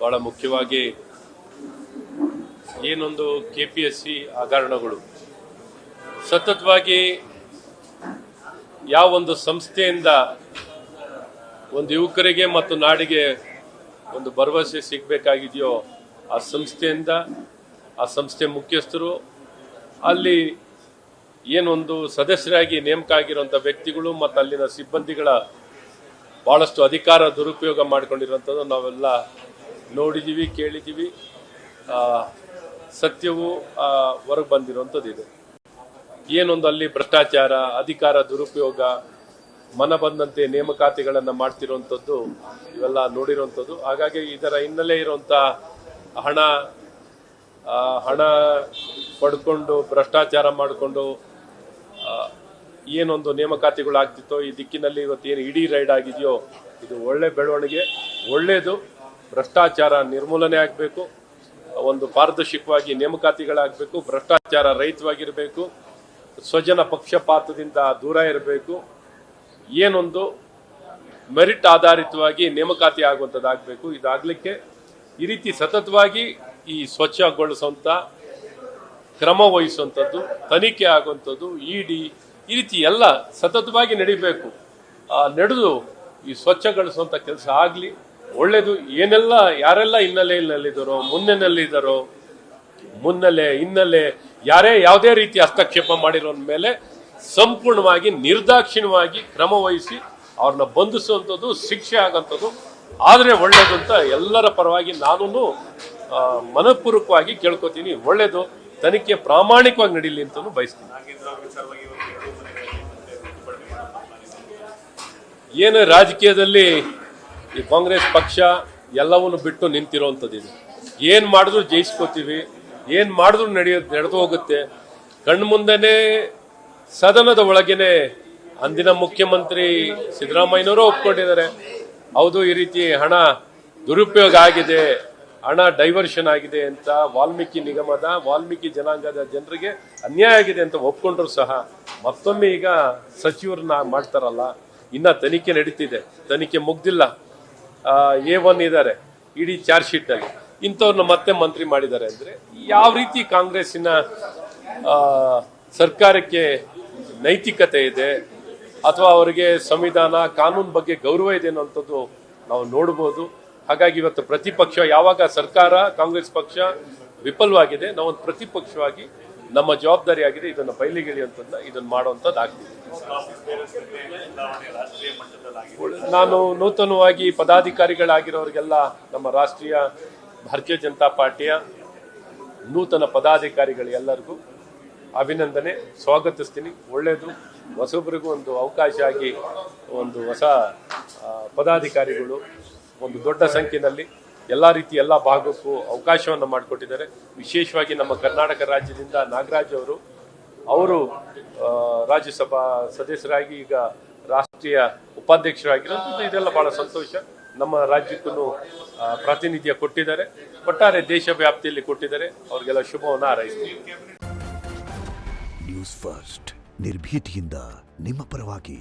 ಬಹಳ ಮುಖ್ಯವಾಗಿ ಏನೊಂದು KPSC ಹಗರಣಗಳು ಸತತವಾಗಿ ಯಾವ ಒಂದು ಸಂಸ್ಥೆಯಿಂದ ಒಂದು ಯುವಕರಿಗೆ ಮತ್ತು ನಾಡಿಗೆ ಒಂದು ಭರವಸೆ ಸಿಗಬೇಕಾಗಿದೆಯೋ ಆ ಸಂಸ್ಥೆಯಿಂದ ಆ ಸಂಸ್ಥೆ ಮುಖ್ಯಸ್ಥರು ಅಲ್ಲಿ ಏನೊಂದು ಸದಸ್ಯರಾಗಿ ನೇಮಕ ಆಗಿರುವಂಥ ವ್ಯಕ್ತಿಗಳು ಮತ್ತು ಅಲ್ಲಿನ ಸಿಬ್ಬಂದಿಗಳ ಭಾಳಷ್ಟು ಅಧಿಕಾರ ದುರುಪಯೋಗ ಮಾಡಿಕೊಂಡಿರುವಂಥದ್ದು ನಾವೆಲ್ಲ ನೋಡಿದ್ದೀವಿ, ಕೇಳಿದ್ದೀವಿ. ಸತ್ಯವು ಹೊರಗೆ ಬಂದಿರುವಂಥದ್ದು ಇದೆ. ಏನೊಂದು ಅಲ್ಲಿ ಭ್ರಷ್ಟಾಚಾರ, ಅಧಿಕಾರ ದುರುಪಯೋಗ, ಮನ ಬಂದಂತೆ ನೇಮಕಾತಿಗಳನ್ನು ಮಾಡ್ತಿರುವಂಥದ್ದು ಇವೆಲ್ಲ ನೋಡಿರುವಂಥದ್ದು. ಹಾಗಾಗಿ ಇದರ ಹಿನ್ನೆಲೆ ಇರುವಂಥ ಹಣ ಪಡ್ಕೊಂಡು ಭ್ರಷ್ಟಾಚಾರ ಮಾಡಿಕೊಂಡು ಏನೊಂದು ನೇಮಕಾತಿಗಳು ಆಗ್ತಿತ್ತೋ ಈ ದಿಕ್ಕಿನಲ್ಲಿ ಇವತ್ತೇನು ಇಡೀ ರೈಡ್ ಆಗಿದೆಯೋ ಇದು ಒಳ್ಳೆ ಬೆಳವಣಿಗೆ, ಒಳ್ಳೆಯದು. ಭ್ರಷ್ಟಾಚಾರ ನಿರ್ಮೂಲನೆ ಆಗಬೇಕು, ಒಂದು ಪಾರದರ್ಶಕವಾಗಿ ನೇಮಕಾತಿಗಳಾಗಬೇಕು, ಭ್ರಷ್ಟಾಚಾರ ರಹಿತವಾಗಿರಬೇಕು, ಸ್ವಜನ ಪಕ್ಷಪಾತದಿಂದ ದೂರ ಇರಬೇಕು, ಏನೊಂದು ಮೆರಿಟ್ ಆಧಾರಿತವಾಗಿ ನೇಮಕಾತಿ ಆಗುವಂಥದ್ದಾಗಬೇಕು. ಇದಾಗಲಿಕ್ಕೆ ಈ ರೀತಿ ಸತತವಾಗಿ ಈ ಸ್ವಚ್ಛಗೊಳಿಸುವಂಥ ಕ್ರಮ ವಹಿಸುವಂಥದ್ದು, ತನಿಖೆ ಆಗುವಂಥದ್ದು, ಇಡಿ ಈ ರೀತಿ ಎಲ್ಲ ಸತತವಾಗಿ ನಡಿಬೇಕು. ನಡೆದು ಈ ಸ್ವಚ್ಛಗೊಳಿಸುವಂಥ ಕೆಲಸ ಆಗಲಿ, ಒಳ್ಳೆಯದು. ಏನೆಲ್ಲ ಯಾರೆಲ್ಲ ಹಿನ್ನೆಲೆಯಲ್ಲಿದ್ದಾರೋ, ಹಿನ್ನೆಲೆ ಯಾರೇ ಯಾವುದೇ ರೀತಿ ಹಸ್ತಕ್ಷೇಪ ಮಾಡಿರೋ ಮೇಲೆ ಸಂಪೂರ್ಣವಾಗಿ ನಿರ್ದಾಕ್ಷಿಣ್ಯವಾಗಿ ಕ್ರಮ ವಹಿಸಿ ಅವ್ರನ್ನ ಬಂಧಿಸುವಂಥದ್ದು, ಶಿಕ್ಷೆ ಆಗೋಂಥದ್ದು ಆದರೆ ಒಳ್ಳೇದು ಅಂತ ಎಲ್ಲರ ಪರವಾಗಿ ನಾನು ಮನಪೂರ್ವಕವಾಗಿ ಕೇಳ್ಕೊತೀನಿ. ಒಳ್ಳೇದು, ತನಿಖೆ ಪ್ರಾಮಾಣಿಕವಾಗಿ ನಡೀಲಿ ಅಂತಲೂ ಬಯಸ್ತೀನಿ. ಏನು ರಾಜಕೀಯದಲ್ಲಿ ಈ ಕಾಂಗ್ರೆಸ್ ಪಕ್ಷ ಎಲ್ಲವನ್ನು ಬಿಟ್ಟು ನಿಂತಿರುವಂಥದ್ದಿದೆ. ಏನು ಮಾಡಿದ್ರು ಜಯಿಸ್ಕೋತೀವಿ, ಏನು ಮಾಡಿದ್ರು ನಡೆದು ಹೋಗುತ್ತೆ. ಕಣ್ಣು ಮುಂದೆನೇ ಸದನದ ಒಳಗೇನೆ ಅಂದಿನ ಮುಖ್ಯಮಂತ್ರಿ ಸಿದ್ದರಾಮಯ್ಯನವರು ಒಪ್ಕೊಂಡಿದ್ದಾರೆ. ಹೌದು, ಈ ರೀತಿ ಹಣ ದುರುಪಯೋಗ ಆಗಿದೆ, ಹಣ ಡೈವರ್ಷನ್ ಆಗಿದೆ ಅಂತ ವಾಲ್ಮೀಕಿ ಜನಾಂಗದ ಜನರಿಗೆ ಅನ್ಯಾಯ ಆಗಿದೆ ಅಂತ ಒಪ್ಕೊಂಡ್ರು ಸಹ ಮತ್ತೊಮ್ಮೆ ಈಗ ಸಚಿವರನ್ನ ಮಾಡ್ತಾರಲ್ಲ, ಇನ್ನ ತನಿಖೆ ನಡೀತಿದೆ, ತನಿಖೆ ಮುಗ್ದಿಲ್ಲ. A1 ಇದ್ದಾರೆ ಇಡೀ ಚಾರ್ಜ್ ಶೀಟ್ ಅಲ್ಲಿ, ಇಂಥವ್ರನ್ನ ಮತ್ತೆ ಮಂತ್ರಿ ಮಾಡಿದ್ದಾರೆ ಅಂದ್ರೆ ಯಾವ ರೀತಿ ಕಾಂಗ್ರೆಸ್ಸಿನ ಸರ್ಕಾರಕ್ಕೆ ನೈತಿಕತೆ ಇದೆ ಅಥವಾ ಅವರಿಗೆ ಸಂವಿಧಾನ ಕಾನೂನು ಬಗ್ಗೆ ಗೌರವ ಇದೆ ಅನ್ನೋಂಥದ್ದು ನಾವು ನೋಡಬಹುದು. ಹಾಗಾಗಿ ಇವತ್ತು ಪ್ರತಿಪಕ್ಷ, ಯಾವಾಗ ಸರ್ಕಾರ ಕಾಂಗ್ರೆಸ್ ಪಕ್ಷ ವಿಫಲವಾಗಿದೆ, ನಾವೊಂದು ಪ್ರತಿಪಕ್ಷವಾಗಿ ನಮ್ಮ ಜವಾಬ್ದಾರಿ ಆಗಿದೆ ಇದನ್ನು ಬಯಲಿಗೆಳೆಯುವಂಥದ್ದನ್ನ ಇದನ್ನು ಮಾಡುವಂಥದ್ದಾಗ್ತಿದೆ. ನಾನು ನೂತನವಾಗಿ ಪದಾಧಿಕಾರಿಗಳಾಗಿರೋರಿಗೆಲ್ಲ ನಮ್ಮ ರಾಷ್ಟ್ರೀಯ ಭಾರತೀಯ ಜನತಾ ಪಾರ್ಟಿಯ ನೂತನ ಪದಾಧಿಕಾರಿಗಳು ಎಲ್ಲರಿಗೂ ಅಭಿನಂದನೆ, ಸ್ವಾಗತಿಸ್ತೀನಿ. ಒಳ್ಳೆಯದು, ಹೊಸೊಬ್ಬರಿಗೂ ಒಂದು ಅವಕಾಶ ಆಗಿ ಒಂದು ಹೊಸ ಪದಾಧಿಕಾರಿಗಳು ಒಂದು ದೊಡ್ಡ ಸಂಖ್ಯೆಯಲ್ಲಿ ಎಲ್ಲ ರೀತಿ ಎಲ್ಲ ಭಾಗಕ್ಕೂ ಅವಕಾಶವನ್ನು ಮಾಡಿಕೊಟ್ಟಿದ್ದಾರೆ. ವಿಶೇಷವಾಗಿ ನಮ್ಮ ಕರ್ನಾಟಕ ರಾಜ್ಯದಿಂದ ನಾಗರಾಜ್ ಅವರು ರಾಜ್ಯಸಭಾ ಸದಸ್ಯರಾಗಿ ಈಗ ರಾಷ್ಟ್ರೀಯ ಉಪಾಧ್ಯಕ್ಷರಾಗಿರೋದು ಇದೆಲ್ಲ ಬಹಳ ಸಂತೋಷ. ನಮ್ಮ ರಾಜ್ಯಕ್ಕೂ ಪ್ರಾತಿನಿಧ್ಯ ಕೊಟ್ಟಿದ್ದಾರೆ, ಒಟ್ಟಾರೆ ದೇಶ ವ್ಯಾಪ್ತಿಯಲ್ಲಿ ಕೊಟ್ಟಿದ್ದಾರೆ. ಅವರಿಗೆಲ್ಲ ಶುಭವನ್ನು ಹಾರೈಸ್ತೀನಿ. ನ್ಯೂಸ್ ಫಸ್ಟ್, ನಿರ್ಭೀತಿಯಿಂದ ನಿಮ್ಮ ಪರವಾಗಿ.